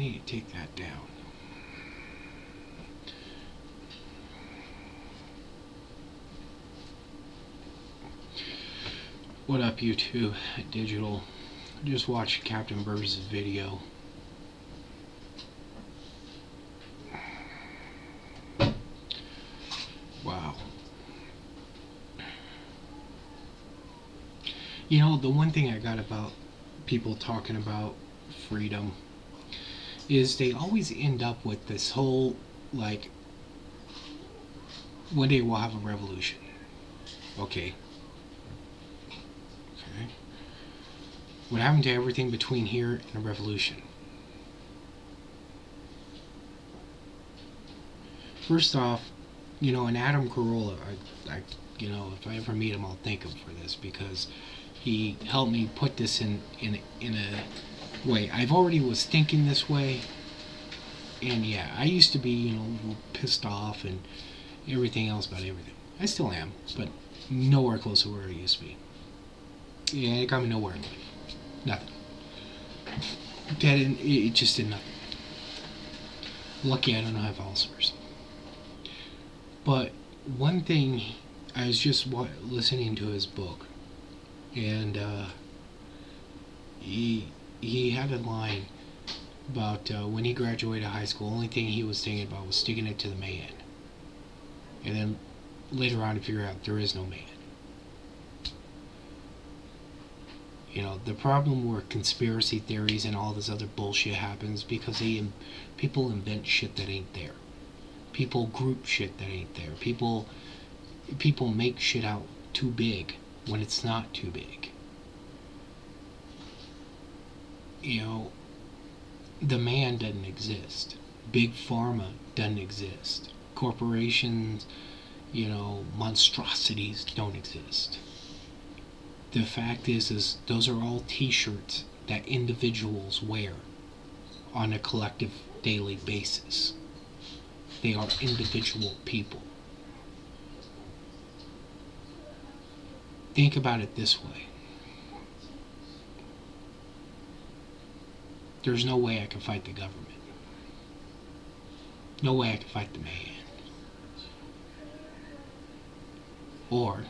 need to take that down. What up, YouTube Digital? Just watched Captain Burns' video. Wow. You know, the one thing I got about people talking about freedom is they always end up with this whole, like, one day we'll have a revolution. Okay. What happened to everything between here and a revolution? First off, you know, and Adam Carolla, you know, if I ever meet him, I'll thank him for this because he helped me put this in a way. I've already was thinking this way, and yeah, I used to be, you know, pissed off and everything else about everything. I still am, but nowhere close to where I used to be. Yeah, it got me nowhere in life. Nothing. It just did nothing. Lucky I don't have Alzheimer's. But one thing, I was just listening to his book, and he had a line about when he graduated high school, only thing he was thinking about was sticking it to the man. And then later on to figure out there is no man. You know, the problem where conspiracy theories and all this other bullshit happens because people invent shit that ain't there. People group shit that ain't there. People make shit out too big when it's not too big. You know, the man doesn't exist. Big pharma doesn't exist. Corporations, you know, monstrosities don't exist. The fact is those are all t-shirts that individuals wear on a collective daily basis. They are individual people. Think about it this way. There's no way I can fight the government. No way I can fight the man. Or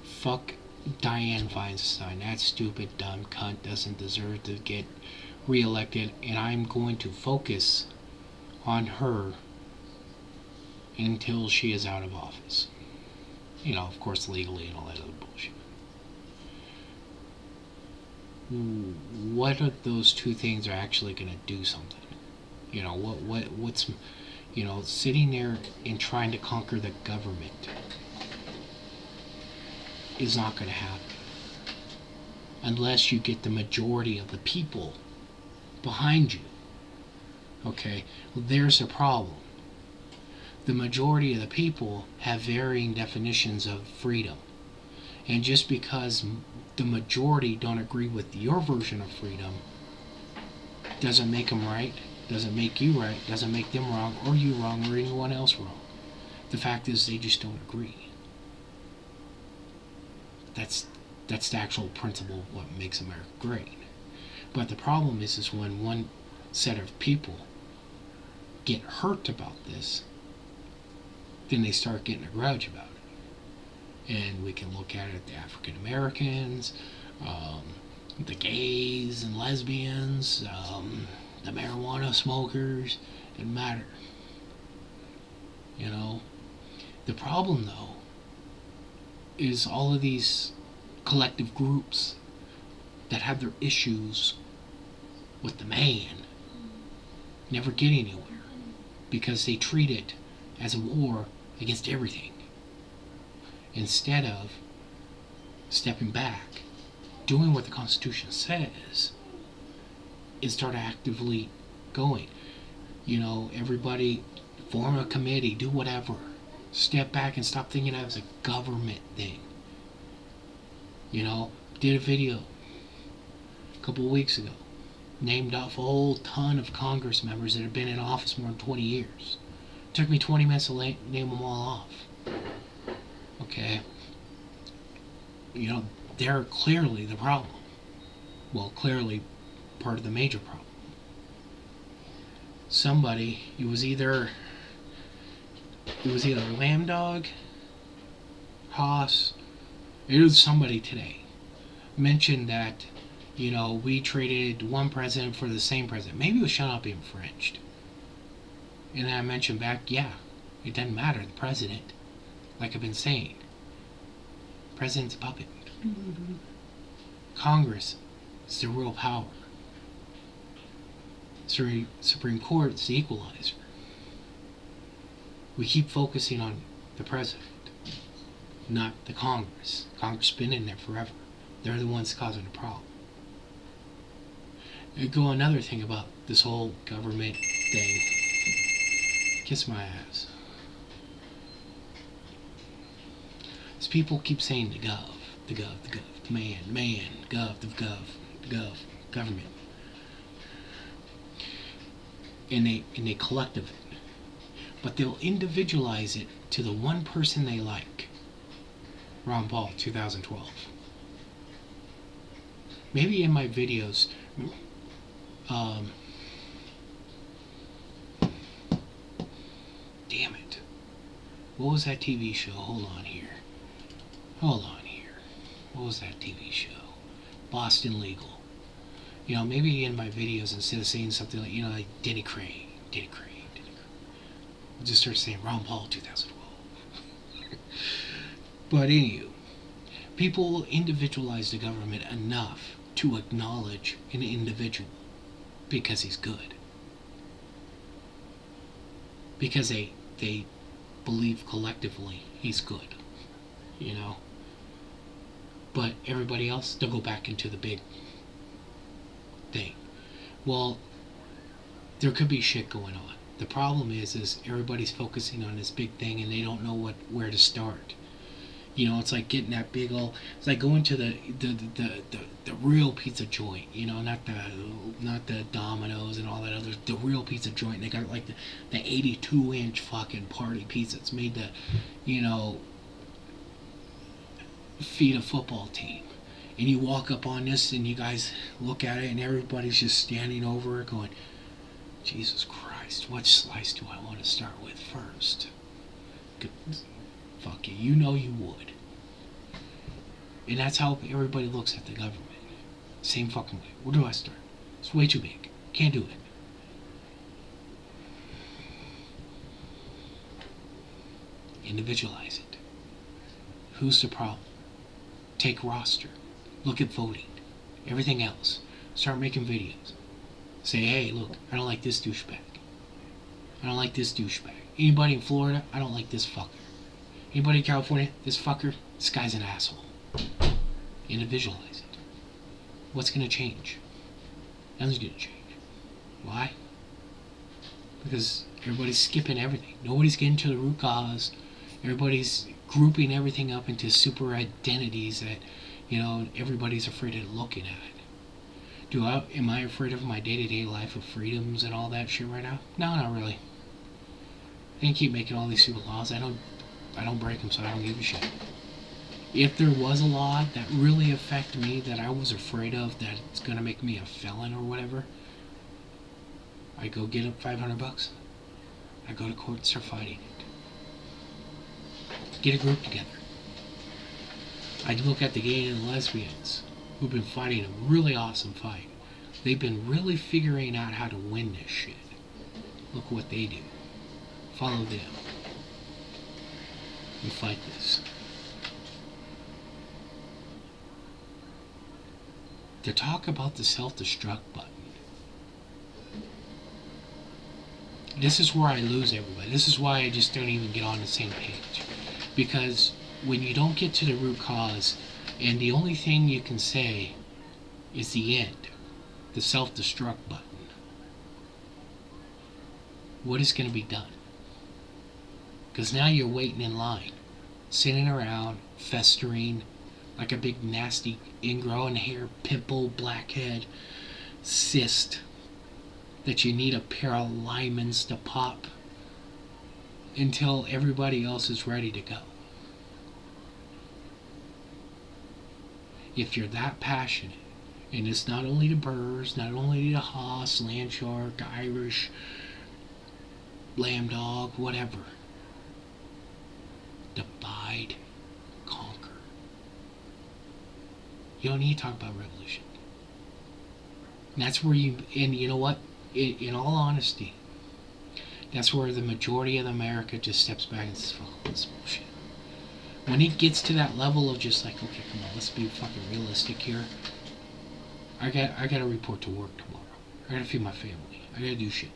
fuck Dianne Feinstein. That stupid, dumb cunt doesn't deserve to get reelected, and I'm going to focus on her until she is out of office. You know, of course, legally and all that other bullshit. What are those two things are actually going to do something? You know, what's, you know, sitting there and trying to conquer the government is not going to happen unless you get the majority of the people behind you. Okay, well, there's a problem. The majority of the people have varying definitions of freedom, and just because the majority don't agree with your version of freedom doesn't make them right, doesn't make you right, doesn't make them wrong, or you wrong, or anyone else wrong. The fact is they just don't agree. That's the actual principle of what makes America great. But the problem is when one set of people get hurt about this, then they start getting a grudge about it. And we can look at it, the African Americans, the gays and lesbians, the marijuana smokers, it doesn't matter. You know, the problem though is all of these collective groups that have their issues with the man never get anywhere because they treat it as a war against everything instead of stepping back, doing what the Constitution says, and start actively going. You know, everybody form a committee, do whatever. Step back and stop thinking of it as a government thing. You know, did a video a couple of weeks ago, named off a whole ton of Congress members that have been in office more than 20 years. It took me 20 minutes to name them all off. Okay? You know, they're clearly the problem. Well, clearly part of the major problem. Somebody, it was either Lamb Dog, Haas, it was somebody today, mentioned that, we traded one president for the same president. Maybe it was shall not be infringed. And I mentioned back, yeah, it doesn't matter, the president, like I've been saying, president's a puppet. Congress is the real power. Supreme Court is the equalizer. We keep focusing on the president, not the Congress. Congress has been in there forever. They're the ones causing the problem. And go another thing about this whole government thing. Kiss my ass. As people keep saying the gov, the man, gov, the gov, government. And they collective it. But they'll individualize it to the one person they like. Ron Paul, 2012. Maybe in my videos, damn it. What was that TV show? Hold on here. What was that TV show? Boston Legal. Maybe in my videos, instead of saying something like, like Denny Crane. I'll just start saying Ron Paul 2012. But anywho, people individualize the government enough to acknowledge an individual because he's good. Because they believe collectively he's good. But everybody else, they'll go back into the big thing. Well, there could be shit going on. The problem is everybody's focusing on this big thing and they don't know where to start. It's like getting that big old. It's like going to the real pizza joint. Not the Domino's and all that other. The real pizza joint. They got like the 82-inch fucking party pizza. It's made to, feed a football team. And you walk up on this and you guys look at it and everybody's just standing over it going, Jesus Christ, what slice do I want to start with first? Fuck you, you would. And that's how everybody looks at the government. Same fucking way. Where do I start? It's way too big. Can't do it. Individualize it. Who's the problem? Take roster. Look at voting. Everything else. Start making videos. Say, hey, look, I don't like this douchebag. I don't like this douchebag. Anybody in Florida, I don't like this fucker. Anybody in California, this fucker, this guy's an asshole. Individualize it. What's going to change? Nothing's going to change. Why? Because everybody's skipping everything. Nobody's getting to the root cause. Everybody's grouping everything up into super identities that, everybody's afraid of looking at. Am I afraid of my day-to-day life of freedoms and all that shit right now? No, not really. I can keep making all these super laws. I don't break them, so I don't give a shit. If there was a law that really affected me, that I was afraid of, that it's gonna make me a felon or whatever, I go get up $500. I go to court and start fighting it. Get a group together. I look at the gay and lesbians who've been fighting a really awesome fight. They've been really figuring out how to win this shit. Look what they do. Follow them. And fight this. To talk about the self-destruct button. This is where I lose everybody. This is why I just don't even get on the same page. Because when you don't get to the root cause, and the only thing you can say is the end, the self-destruct button, what is going to be done? Because now you're waiting in line, sitting around, festering, like a big nasty ingrowing hair, pimple, blackhead, cyst, that you need a pair of limans to pop until everybody else is ready to go. If you're that passionate And it's not only the Burrs, not only the Haas, Land Shark, Irish, Lamb Dog, whatever. Divide, conquer. You don't need to talk about revolution. And that's where and you know what? In all honesty, that's where the majority of America just steps back and says, fuck this bullshit. When it gets to that level of just like, okay, come on, let's be fucking realistic here. I got to report to work tomorrow. I got to feed my family. I got to do shit.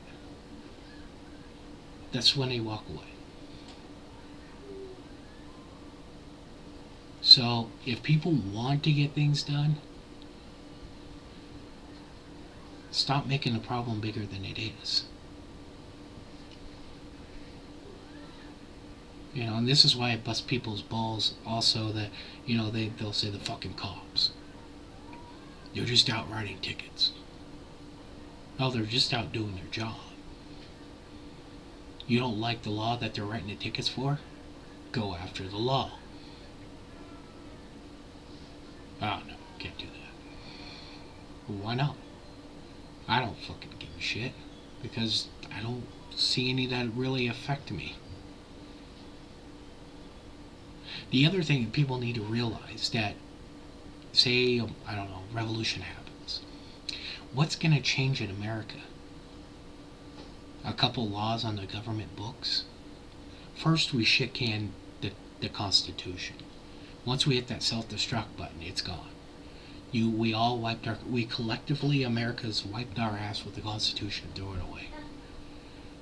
That's when they walk away. So, if people want to get things done, stop making the problem bigger than it is. You know, and this is why it busts people's balls also that, you know, they'll say the fucking cops. They're just out writing tickets. No, they're just out doing their job. You don't like the law that they're writing the tickets for? Go after the law. Oh no, can't do that. Well, why not? I don't fucking give a shit. Because I don't see any that really affect me. The other thing that people need to realize that, say, I don't know, revolution happens. What's going to change in America? A couple laws on the government books? First, we shit can the Constitution. Once we hit that self-destruct button, it's gone. We collectively, America's wiped our ass with the Constitution and threw it away.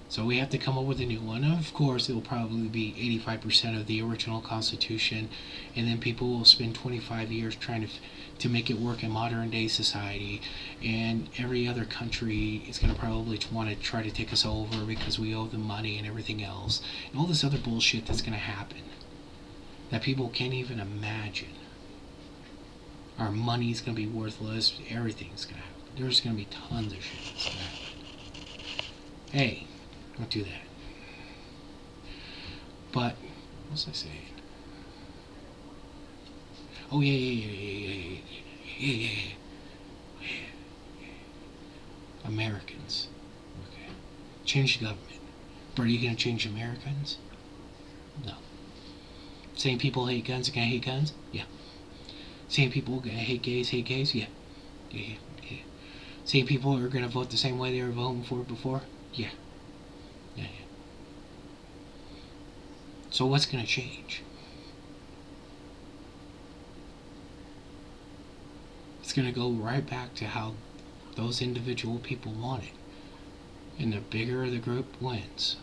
So we have to come up with a new one. And of course, it will probably be 85% of the original Constitution, and then people will spend 25 years trying to make it work in modern day society, and every other country is going to probably want to try to take us over because we owe them money and everything else, and all this other bullshit that's going to happen that people can't even imagine. Our money's going to be worthless. Everything's going to happen. There's going to be tons of shit that's going to happen. Hey, don't do that. But, what was I saying? Oh, yeah. Americans. Okay. Change the government. But are you going to change Americans? No. Same people hate guns are going to hate guns? Yeah. Same people going to hate gays? Yeah. Yeah. Same people are going to vote the same way they were voting for before? Yeah. So what's going to change? It's going to go right back to how those individual people want it. And the bigger the group wins.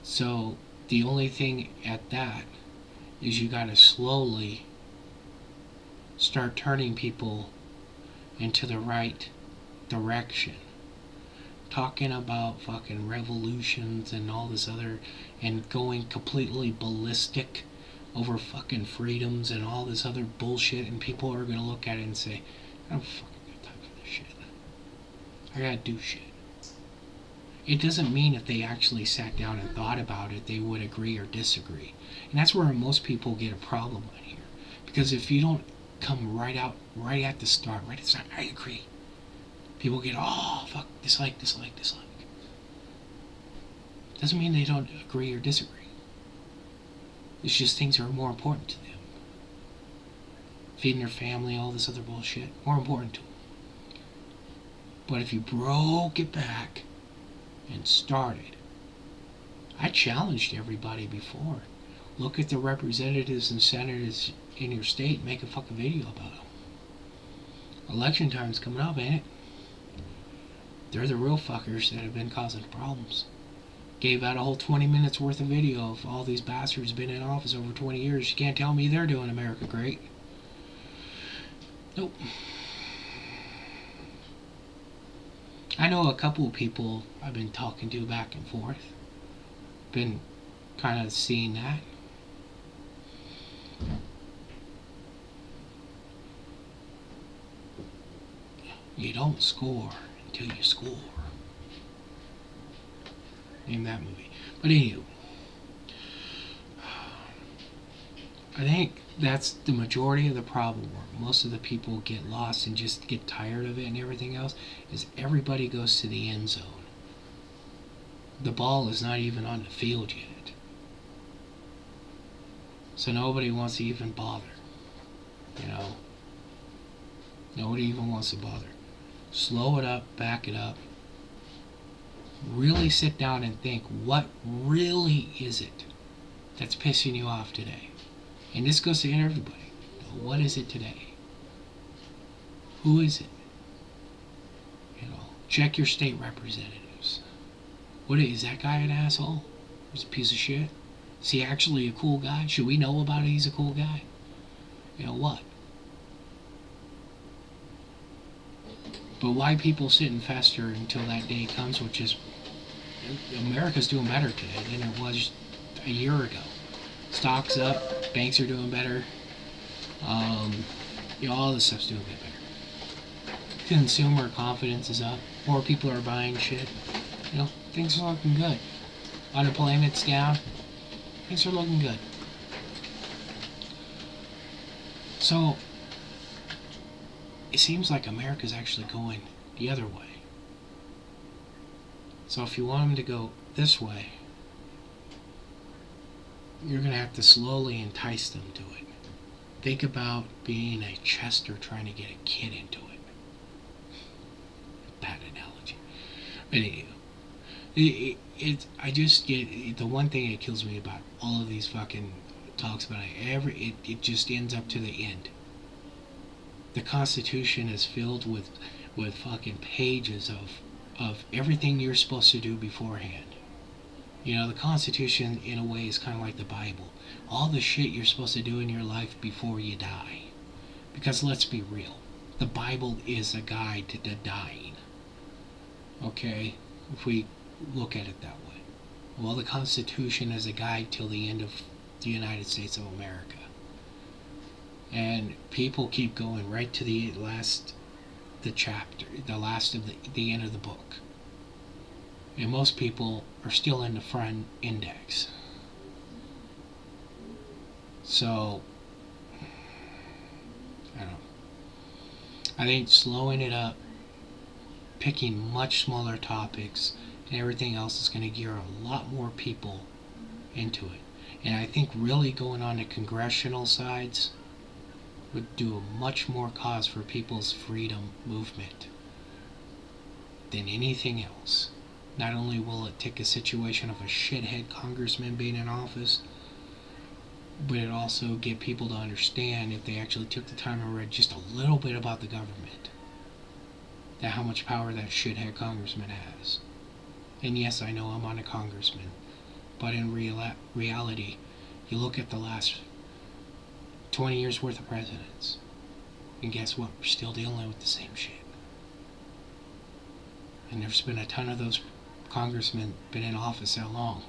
So the only thing at that is you got to slowly start turning people into the right direction. Talking about fucking revolutions and all this other, and going completely ballistic over fucking freedoms and all this other bullshit, and people are gonna look at it and say, I don't fucking got time for this shit. I gotta do shit. It doesn't mean if they actually sat down and thought about it, they would agree or disagree. And that's where most people get a problem on here. Because if you don't come right at the start, I agree. People get, oh, fuck, dislike. Doesn't mean they don't agree or disagree. It's just things are more important to them. Feeding their family, all this other bullshit, more important to them. But if you broke it back and started, I challenged everybody before. Look at the representatives and senators in your state and make a fucking video about them. Election time's coming up, ain't it? They're the real fuckers that have been causing problems. Gave out a whole 20 minutes worth of video of all these bastards been in office over 20 years. You can't tell me they're doing America great. Nope. I know a couple of people I've been talking to back and forth. Been kind of seeing that. You don't score until you score. Name that movie. But anywho, I think that's the majority of the problem where most of the people get lost and just get tired of it and everything else is everybody goes to the end zone. The ball is not even on the field yet. So nobody wants to even bother. You know? Nobody even wants to bother. Slow it up, back it up. Really sit down and think, what really is it that's pissing you off today? And this goes to everybody. What is it today? Who is it? You know, check your state representatives. What is that guy an asshole? He's a piece of shit? Is he actually a cool guy? Should we know about it? He's a cool guy? You know what? But why people sit and fester until that day comes, which is America's doing better today than it was a year ago. Stocks up, banks are doing better. You know, all this stuff's doing a bit better. Consumer confidence is up. More people are buying shit. You know, things are looking good. Unemployment's down. Things are looking good. So, it seems like America's actually going the other way. So if you want them to go this way, you're going to have to slowly entice them to it. Think about being a Chester trying to get a kid into it. Bad analogy. But anyway, I just get, the one thing that kills me about all of these fucking talks about it, it just ends up to the end. The Constitution is filled with fucking pages of everything you're supposed to do beforehand. You know, the Constitution, in a way, is kind of like the Bible. All the shit you're supposed to do in your life before you die. Because let's be real, the Bible is a guide to the dying. Okay? If we look at it that way. Well, the Constitution is a guide till the end of the United States of America. And people keep going right to the chapter, the last of the end of the book. And most people are still in the front index. So, I don't know. I think slowing it up, picking much smaller topics, and everything else is going to gear a lot more people into it. And I think really going on the congressional sides would do a much more cause for people's freedom movement than anything else. Not only will it take a situation of a shithead congressman being in office, but it also get people to understand, if they actually took the time and read just a little bit about the government, that how much power that shithead congressman has. And yes, I know I'm on a congressman, but in reality, you look at the last 20 years worth of presidents, and guess what? We're still dealing with the same shit. And there's been a ton of those congressmen been in office that long.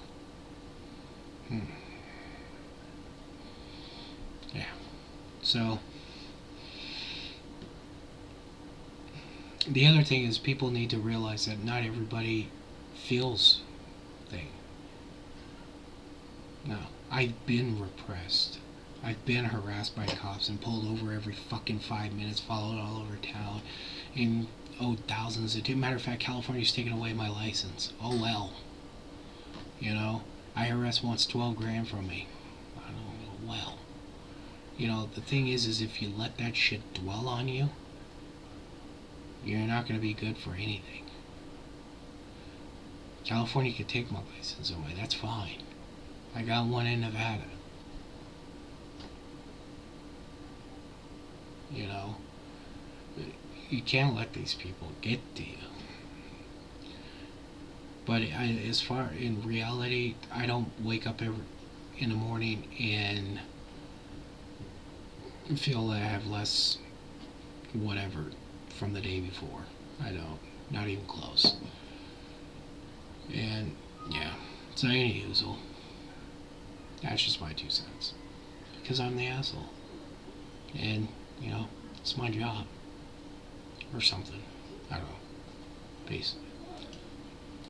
Yeah. So, the other thing is people need to realize that not everybody feels things. No, I've been repressed. I've been harassed by cops and pulled over every fucking 5 minutes, followed all over town, and thousands of. Matter of fact, California's taken away my license. Oh well. You know, IRS wants 12 grand from me. I don't know. Well, you know, the thing is if you let that shit dwell on you, you're not going to be good for anything. California could take my license away. That's fine. I got one in Nevada. You know, you can't let these people get to you. But as far in reality, I don't wake up in the morning and feel that I have less whatever from the day before. I don't. Not even close. And yeah. So anywho, that's just my 2 cents. Because I'm the asshole. And, you know, it's my job. Or something. I don't know. Peace.